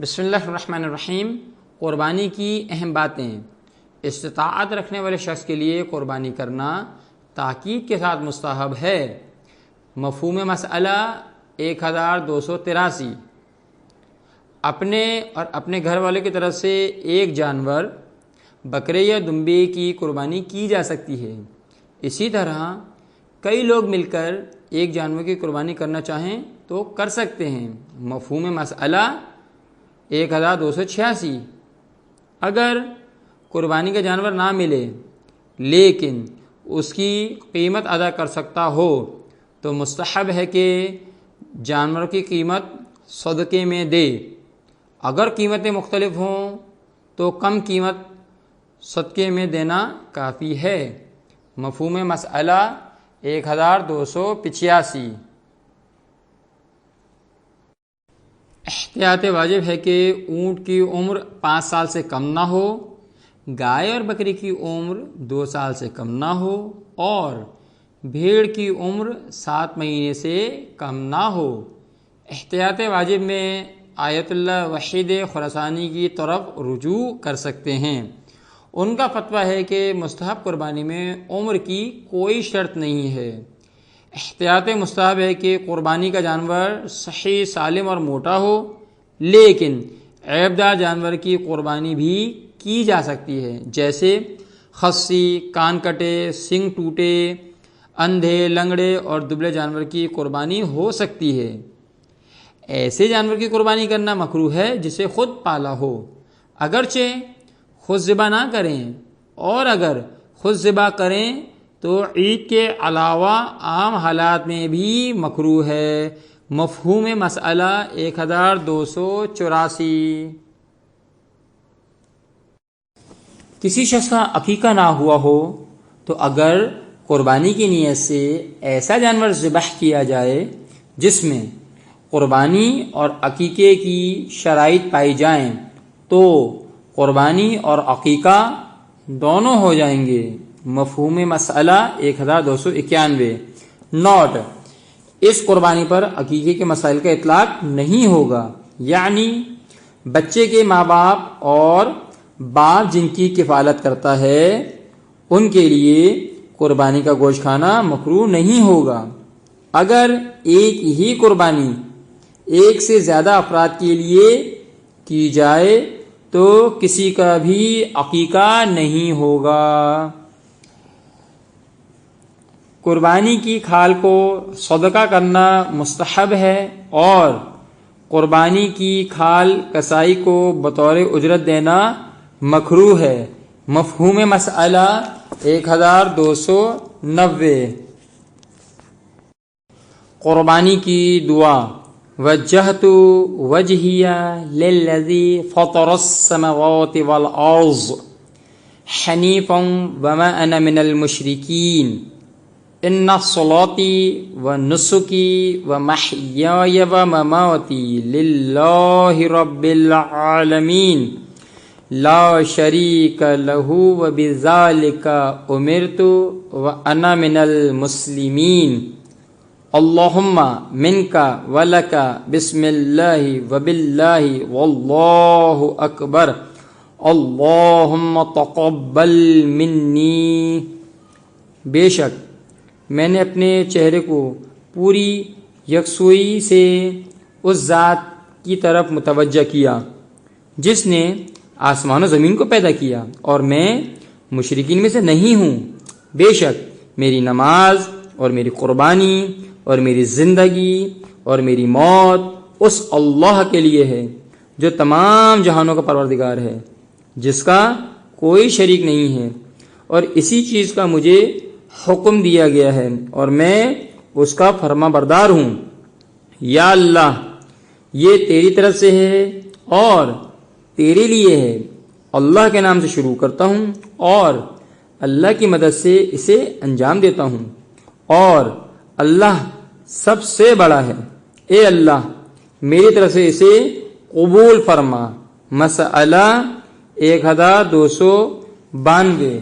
بسم اللہ الرحمن الرحیم۔ قربانی کی اہم باتیں۔ استطاعت رکھنے والے شخص کے لیے قربانی کرنا تاکید کے ساتھ مستحب ہے۔ مفہوم مسئلہ 1283۔ اپنے اور اپنے گھر والے کی طرف سے ایک جانور بکرے یا دمبے کی قربانی کی جا سکتی ہے۔ اسی طرح کئی لوگ مل کر ایک جانور کی قربانی کرنا چاہیں تو کر سکتے ہیں۔ مفہوم مسئلہ 1286۔ اگر قربانی کا جانور نہ ملے لیکن اس کی قیمت ادا کر سکتا ہو تو مستحب ہے کہ جانور کی قیمت صدقے میں دے۔ اگر قیمتیں مختلف ہوں تو کم قیمت صدقے میں دینا کافی ہے۔ مفہوم مسئلہ 1285۔ احتیاط واجب ہے کہ اونٹ کی عمر 5 سال سے کم نہ ہو، گائے اور بکری کی عمر 2 سال سے کم نہ ہو اور بھیڑ کی عمر 7 مہینے سے کم نہ ہو۔ احتیاط واجب میں آیت اللہ وحید خراسانی کی طرف رجوع کر سکتے ہیں۔ ان کا فتویٰ ہے کہ مستحب قربانی میں عمر کی کوئی شرط نہیں ہے۔ احتیاط مستحب ہے کہ قربانی کا جانور صحیح سالم اور موٹا ہو، لیکن عیب دار جانور کی قربانی بھی کی جا سکتی ہے، جیسے خصی، کان کٹے، سنگ ٹوٹے، اندھے، لنگڑے اور دبلے جانور کی قربانی ہو سکتی ہے۔ ایسے جانور کی قربانی کرنا مکروہ ہے جسے خود پالا ہو، اگرچہ خود ذبح نہ کریں، اور اگر خود ذبح کریں تو عید کے علاوہ عام حالات میں بھی مکروہ ہے۔ مفہوم مسئلہ 1284۔ کسی شخص کا عقیقہ نہ ہوا ہو تو اگر قربانی کی نیت سے ایسا جانور ذبح کیا جائے جس میں قربانی اور عقیقے کی شرائط پائی جائیں تو قربانی اور عقیقہ دونوں ہو جائیں گے۔ مفہوم مسئلہ 1291۔ نوٹ: اس قربانی پر عقیقے کے مسائل کا اطلاق نہیں ہوگا، یعنی بچے کے ماں باپ اور باپ جن کی کفالت کرتا ہے ان کے لیے قربانی کا گوشت کھانا مکروہ نہیں ہوگا۔ اگر ایک ہی قربانی ایک سے زیادہ افراد کے لیے کی جائے تو کسی کا بھی عقیقہ نہیں ہوگا۔ قربانی کی کھال کو صدقہ کرنا مستحب ہے اور قربانی کی کھال کسائی کو بطور اجرت دینا مکروہ ہے۔ مفہوم مسئلہ 1290۔ قربانی کی دعا۔ وجہت وجہی للذی فطر السماوات والارض حنیفا وما انا من المشرکین ان صلاتي ونسكي ومحياي ومماتي لله رب العالمين لا شريك له وبذلك أمرت وأنا من المسلمين اللهم منك ولك بسم الله وبالله والله أكبر اللهم تقبل مني۔ بے شک میں نے اپنے چہرے کو پوری یکسوئی سے اس ذات کی طرف متوجہ کیا جس نے آسمان و زمین کو پیدا کیا، اور میں مشرکین میں سے نہیں ہوں۔ بے شک میری نماز اور میری قربانی اور میری زندگی اور میری موت اس اللہ کے لیے ہے جو تمام جہانوں کا پروردگار ہے، جس کا کوئی شریک نہیں ہے، اور اسی چیز کا مجھے حکم دیا گیا ہے اور میں اس کا فرما بردار ہوں۔ یا اللہ، یہ تیری طرف سے ہے اور تیرے لیے ہے۔ اللہ کے نام سے شروع کرتا ہوں اور اللہ کی مدد سے اسے انجام دیتا ہوں، اور اللہ سب سے بڑا ہے۔ اے اللہ، میری طرف سے اسے قبول فرما۔ مسئلہ 1292۔